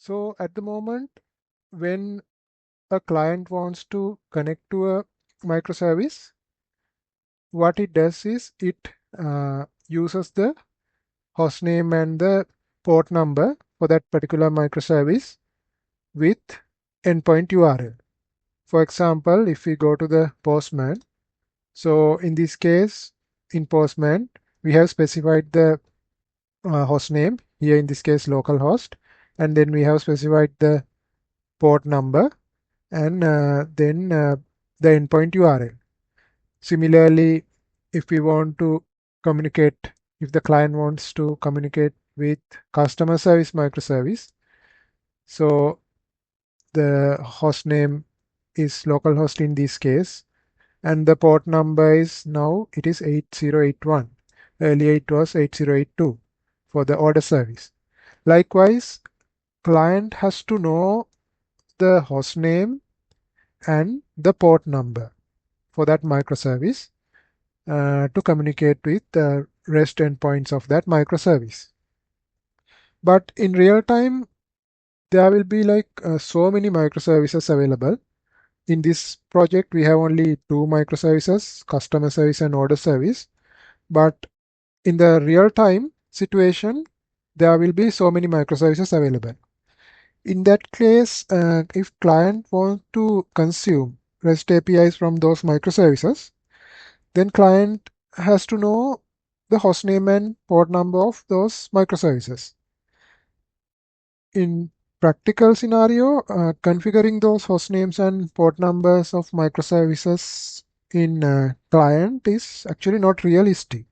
So at the moment, when a client wants to connect to a microservice, what it does is it uses the hostname and the port number for that particular microservice with endpoint URL. For example, if we go to the Postman, so in this case, in Postman, we have specified the host name, here in this case localhost, and then we have specified the port number and then the endpoint URL. Similarly, if we want to communicate, if the client wants to communicate with customer service microservice, so the host name is localhost in this case, and the port number is now it is 8081. Earlier it was 8082 for the order service. Likewise, client has to know the host name and the port number for that microservice to communicate with the REST endpoints of that microservice. But in real time, there will be like so many microservices available. In this project, we have only two microservices, customer service and order service. But in the real time situation, there will be so many microservices available. In that case, if client wants to consume REST APIs from those microservices, then client has to know the hostname and port number of those microservices. In practical scenario, configuring those hostnames and port numbers of microservices in client is actually not realistic.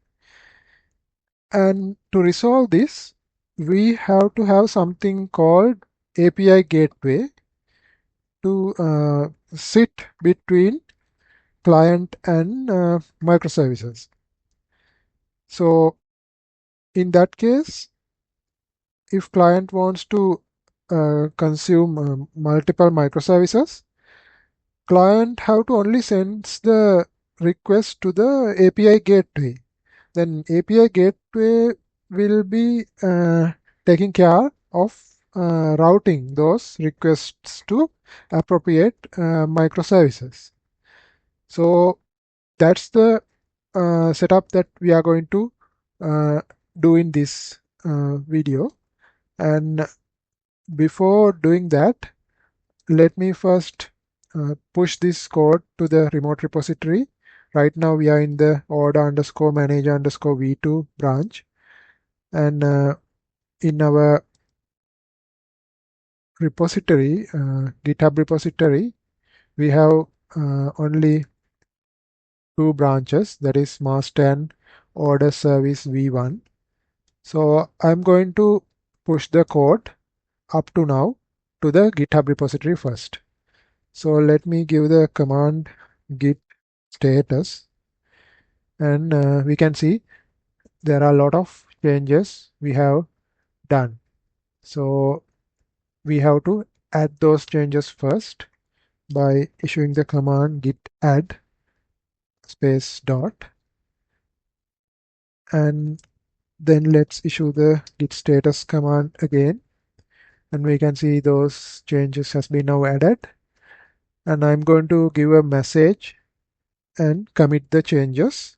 And to resolve this, we have to have something called API gateway to sit between client and microservices. So in that case, if client wants to consume multiple microservices, client have to only send the request to the API gateway. Then API gateway will be taking care of routing those requests to appropriate microservices. So that's the setup that we are going to do in this video. And before doing that, let me first push this code to the remote repository. Right now we are in the order underscore manager underscore v2 branch, and in our repository, GitHub repository, we have only two branches, that is master and order service v1. So I'm going to push the code up to now to the GitHub repository first. So let me give the command git status, and we can see there are a lot of changes we have done. So we have to add those changes first by issuing the command git add space dot, and then let's issue the git status command again, and we can see those changes has been now added. And I'm going to give a message and commit the changes.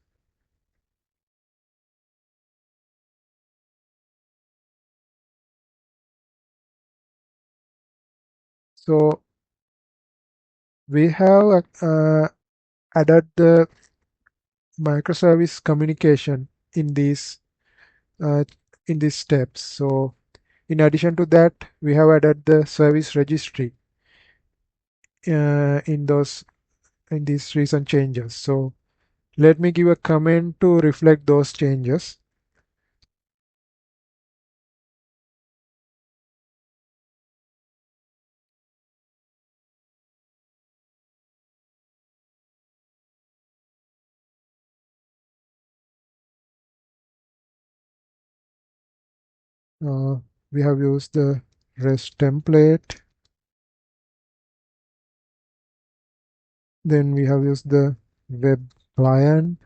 So we have added the microservice communication in these steps. So in addition to that, we have added the service registry in these recent changes. So let me give a comment to reflect those changes. We have used the REST template. Then we have used the web client,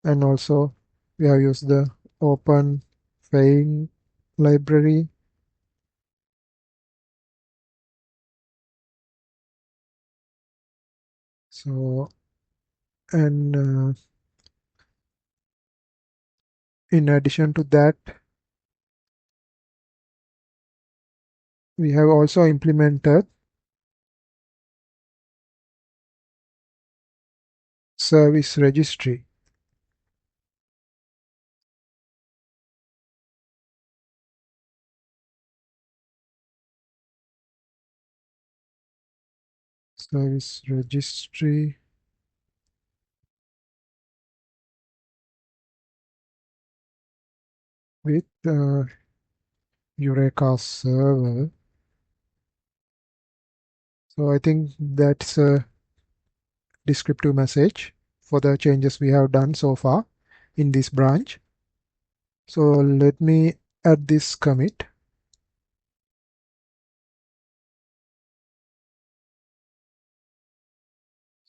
and also we have used the open failing library. So, and in addition to that, we have also implemented service registry. Service registry with Eureka server. So I think that's a descriptive message for the changes we have done so far in this branch. So let me add this commit.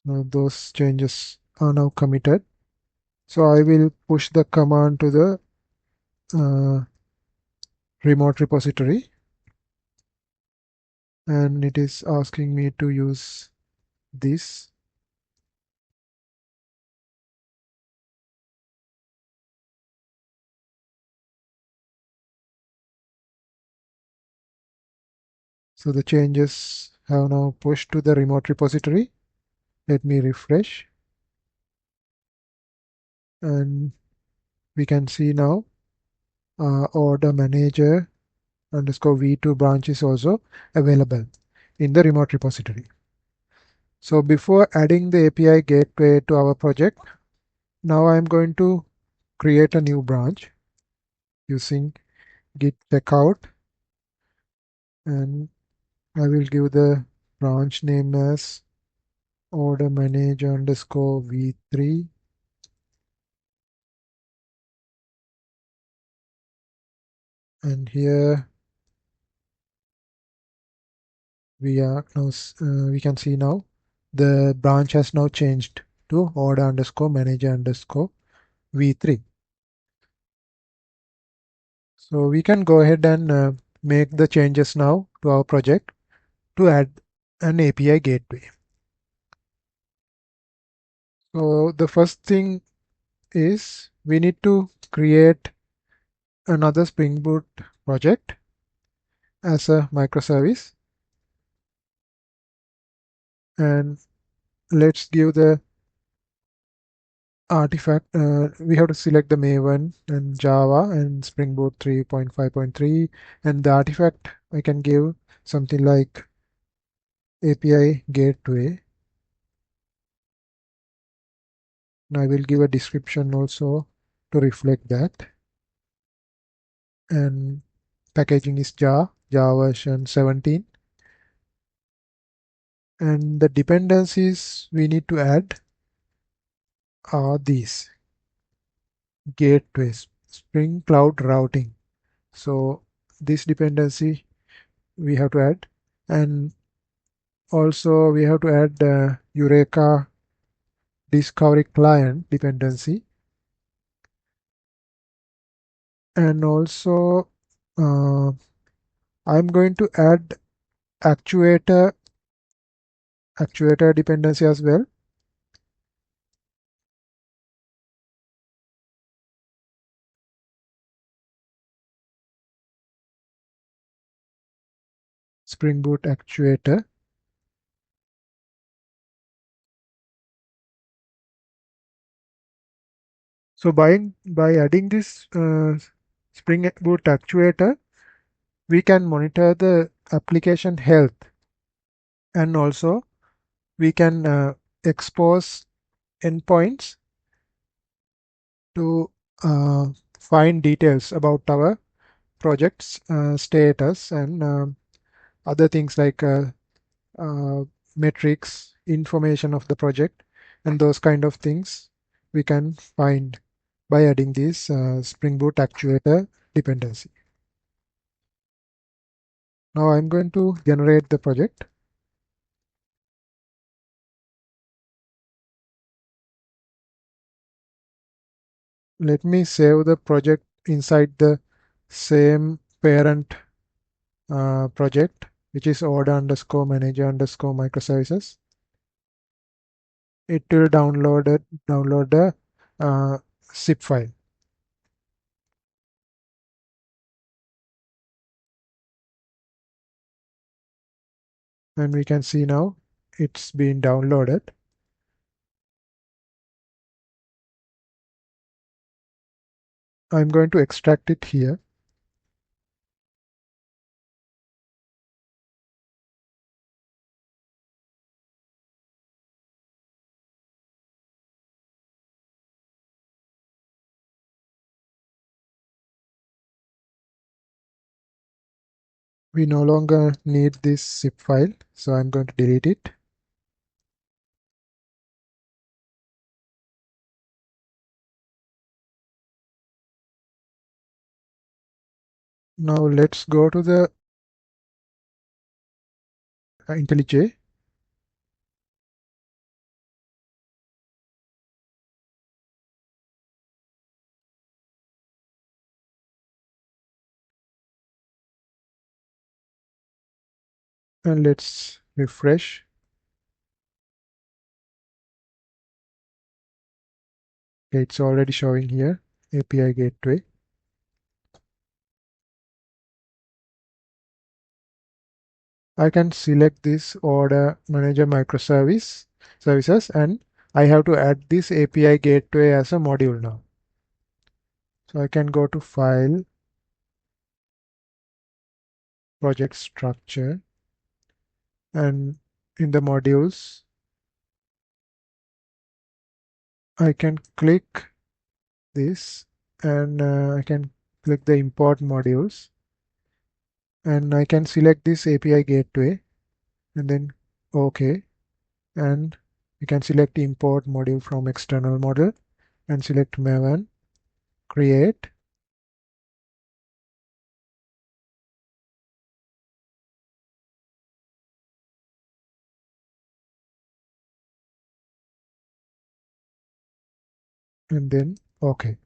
Now those changes are now committed. So I will push the command to the remote repository, and it is asking me to use this. So the changes have now pushed to the remote repository. Let me refresh, and we can see now order manager underscore v2 branch is also available in the remote repository. So before adding the API gateway to our project, now I'm going to create a new branch using git checkout, and I will give the branch name as order manager underscore v3, and here we are now we can see now the branch has now changed to order underscore manager underscore v3. So we can go ahead and make the changes now to our project to add an API gateway. So the first thing is we need to create another Spring Boot project as a microservice, and let's give the artifact. We have to select the Maven and Java and Spring Boot 3.5.3, and the artifact I can give something like API gateway. And I will give a description also to reflect that. And packaging is Java version 17. And the dependencies we need to add are these: gateways, Spring Cloud routing. So this dependency we have to add, and also we have to add Eureka Discovery Client dependency, and also I'm going to add actuator dependency as well. Spring Boot actuator. So by adding this Spring Boot actuator, we can monitor the application health, and also we can expose endpoints to uh, find details about our project's status, and other things like uh, metrics, information of the project, and those kind of things we can find by adding this Spring Boot actuator dependency. Now I'm going to generate the project. Let me save the project inside the same parent project, which is order underscore manager underscore microservices. It will download the zip file. And we can see now it's been downloaded. I'm going to extract it here. We no longer need this zip file, so I'm going to delete it. Now let's go to the IntelliJ. And let's refresh. Okay, it's already showing here, API gateway. I can select this order manager services, and I have to add this API gateway as a module now. So I can go to File, Project Structure, and in the modules, I can click this and I can click the import modules, and I can select this API gateway and then OK, and you can select import module from external model and select Maven, create, and then OK.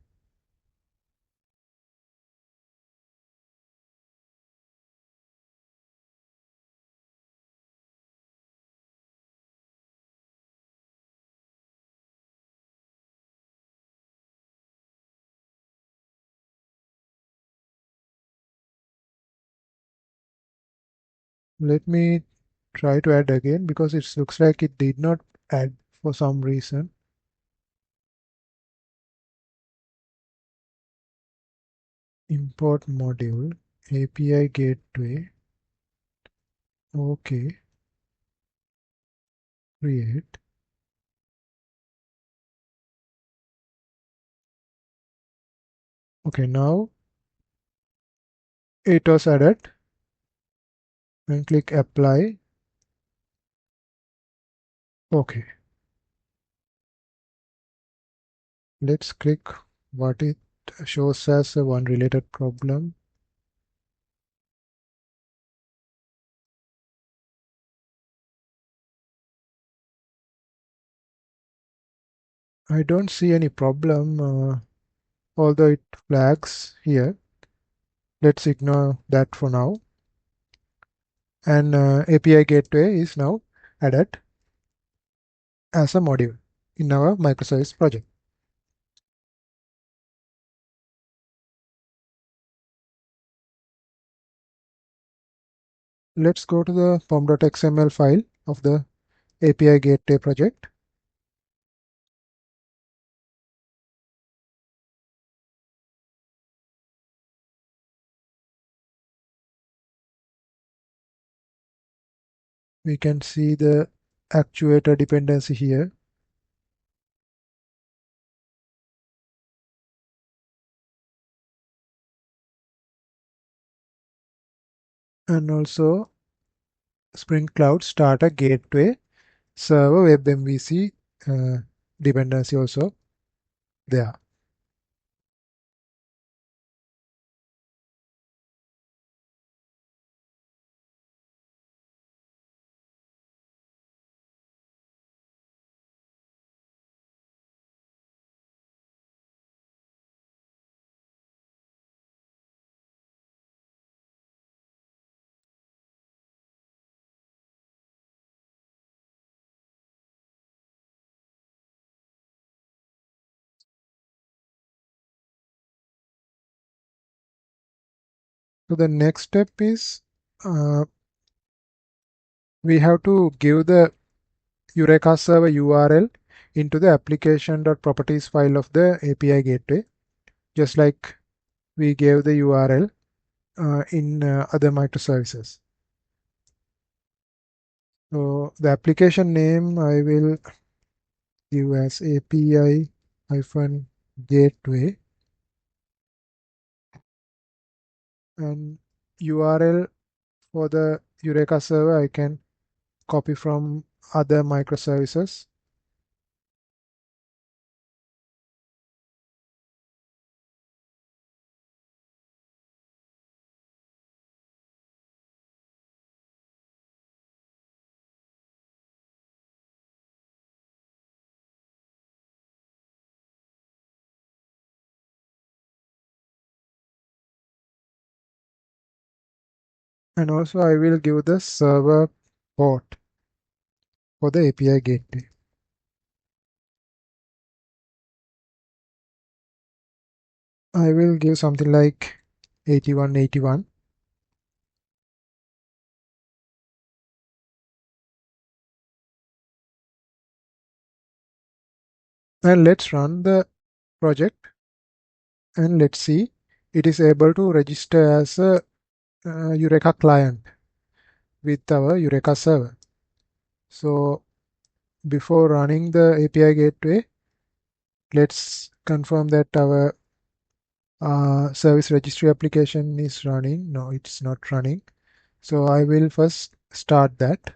Let me try to add again because it looks like it did not add for some reason. Import module, API gateway, OK, create. Okay, now it was added, and click apply. OK, let's click what it shows as a one related problem. I don't see any problem, although it flags here. Let's ignore that for now. And API gateway is now added as a module in our microservice project. Let's go to the pom.xml file of the API gateway project. We can see the actuator dependency here. And also Spring Cloud Starter Gateway Server WebMVC dependency also there. So the next step is we have to give the Eureka server URL into the application.properties file of the API gateway, just like we gave the URL in other microservices. So the application name I will give as API-gateway, and URL for the Eureka server I can copy from other microservices. And also I will give the server port for the API gateway. I will give something like 8181. And let's run the project and let's see it is able to register as a Eureka client with our Eureka server. So before running the API gateway, let's confirm that our service registry application is running. No, it's not running. So I will first start that.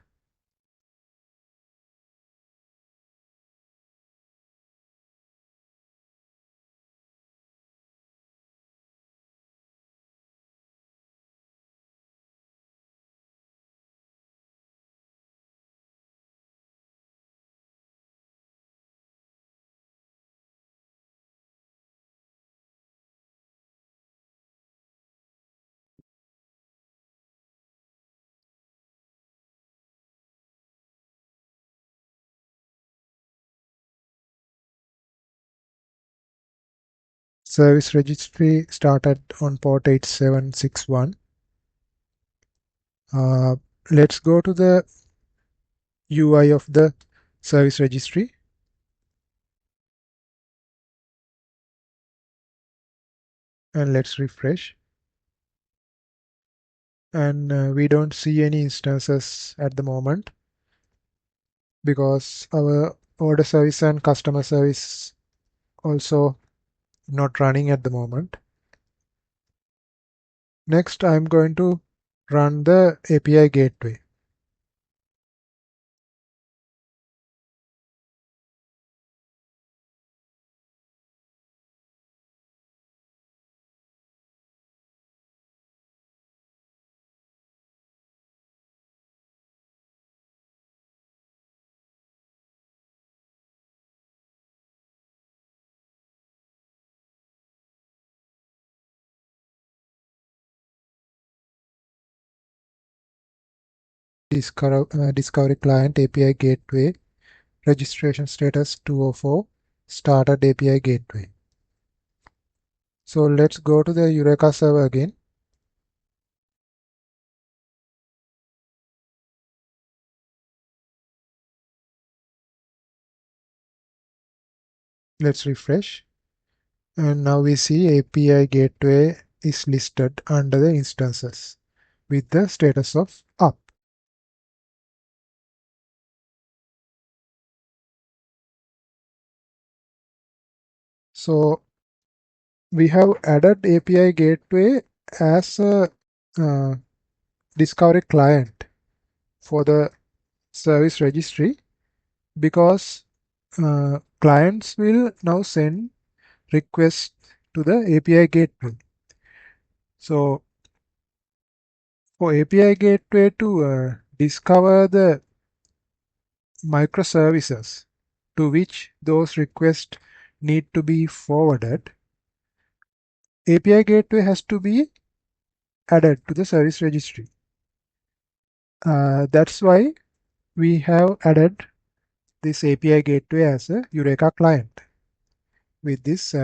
Service registry started on port 8761. Let's go to the UI of the service registry. And let's refresh. And we don't see any instances at the moment because our order service and customer service also not running at the moment. Next, I'm going to run the API gateway. Discovery client API gateway registration status 204 started API gateway. So let's go to the Eureka server again. Let's refresh. And now we see API gateway is listed under the instances with the status of up. So we have added API gateway as a uh, discovery client for the service registry because clients will now send requests to the API gateway. So for API gateway to discover the microservices to which those requests need to be forwarded, API gateway has to be added to the service registry. That's why we have added this API gateway as a Eureka client with this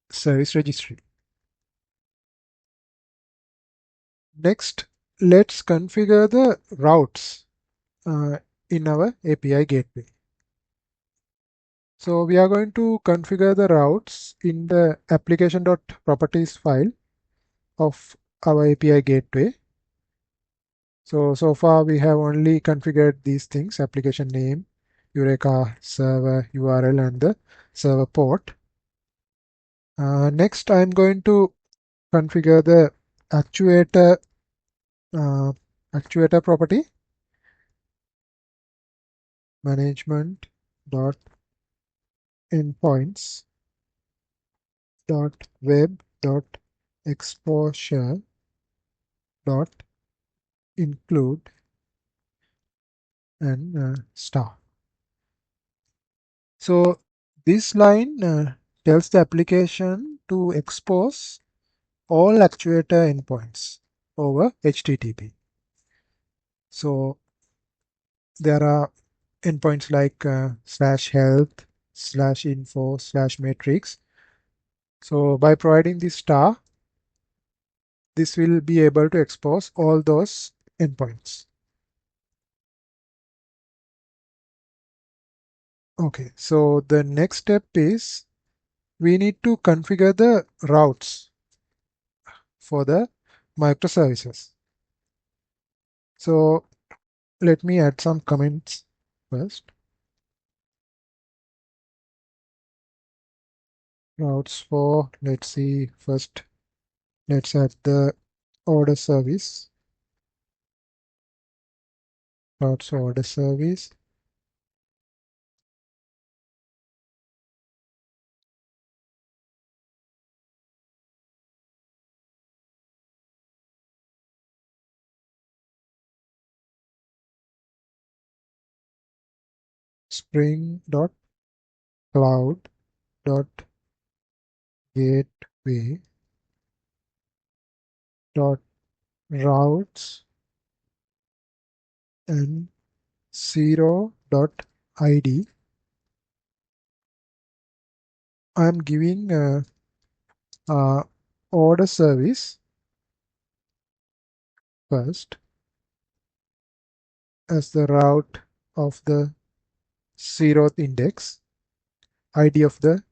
service registry. Next, let's configure the routes in our API gateway. So we are going to configure the routes in the application.properties file of our API gateway. So far we have only configured these things: application name, Eureka server URL, and the server port. Next, I'm going to configure the actuator actuator property, management dot endpoints dot web dot exposure dot include and star. So this line tells the application to expose all actuator endpoints over HTTP. So there are endpoints like /health, /info, /matrix. So by providing this star, this will be able to expose all those endpoints. Okay, so the next step is we need to configure the routes for the microservices. So let me add some comments first. Routes for, let's see, first let's add the order service. Routes for order service. Spring dot cloud dot gateway dot routes and 0.id. I'm giving order service first as the route of the 0th index, ID of the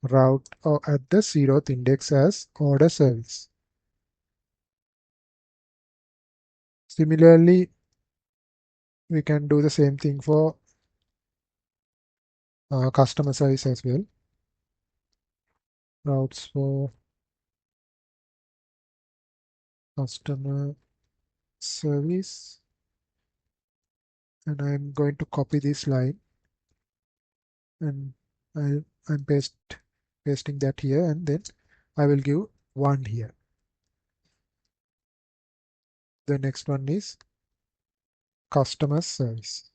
route or at the 0th index as order service. Similarly, we can do the same thing for customer service as well. Routes for customer service, and I'm going to copy this line and I'm pasting that here, and then I will give one here. The next one is customer service.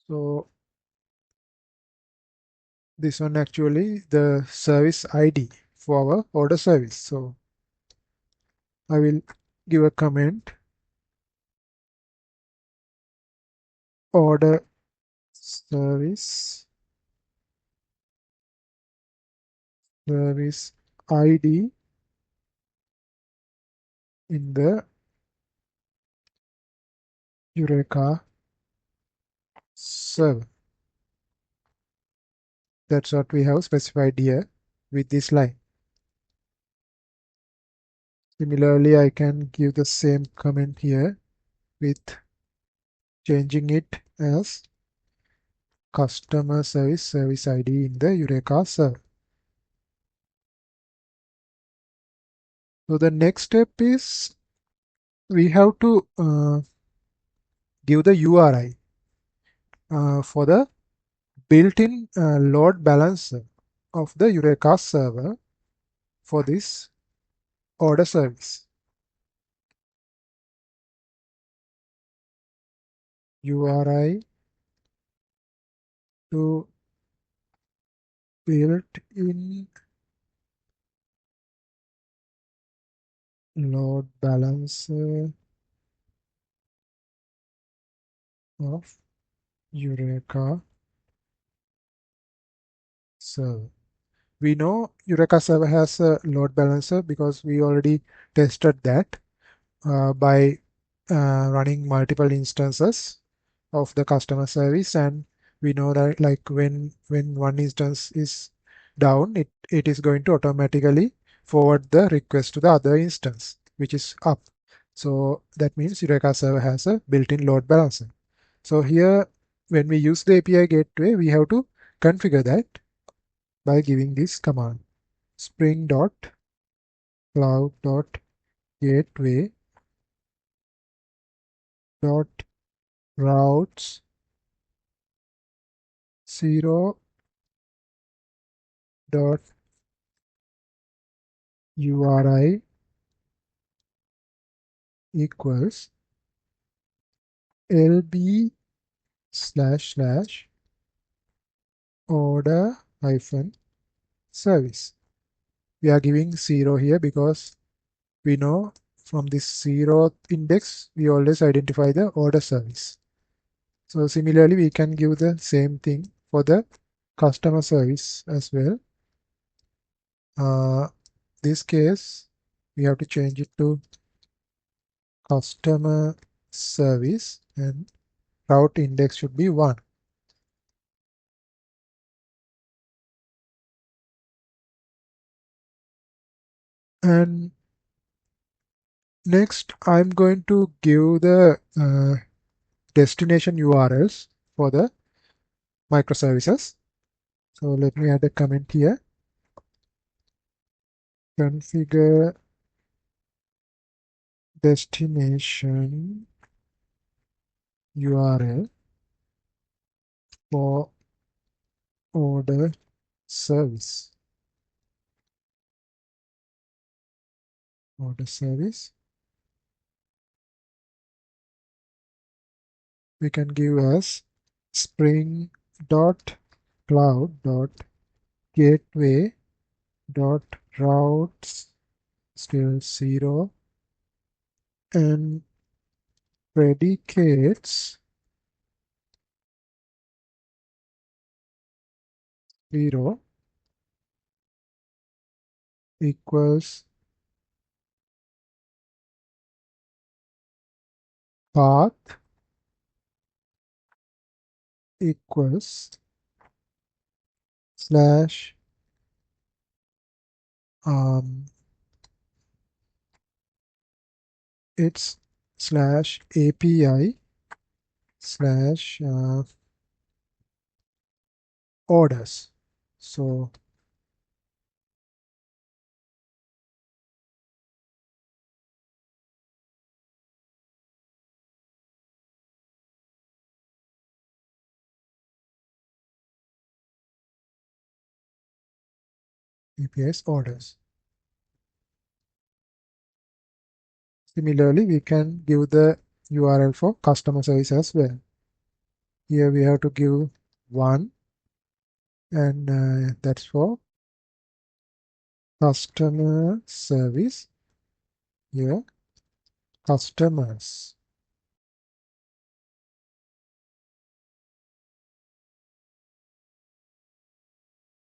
So this one actually the service ID for our order service. So I will give a comment order service service ID in the Eureka server. That's what we have specified here with this line. Similarly, I can give the same comment here with changing it as customer service service ID in the Eureka server. So the next step is we have to give the URI for the built-in load balancer of the Eureka server for this order service. URI to built-in load balancer of Eureka server. We know Eureka server has a load balancer because we already tested that by running multiple instances of the customer service, and we know that like when one instance is down, it is going to automatically forward the request to the other instance which is up. So that means Eureka server has a built-in load balancer. So here when we use the API gateway, we have to configure that by giving this command spring.cloud.gateway dot routes 0 dot URI equals LB slash slash order hyphen service. We are giving 0 here because we know from this 0th index we always identify the order service. So similarly we can give the same thing for the customer service as well. This case we have to change it to customer service and route index should be 1. And next I'm going to give the destination URLs for the microservices. So let me add a comment here. Configure destination URL for order service. Order service. We can give as spring.cloud.gateway.routes still 0 and predicates 0 equals path equals slash it's slash API slash orders. So API's orders. Similarly, we can give the URL for customer service as well. Here we have to give 1 and that's for customer service. Here customers.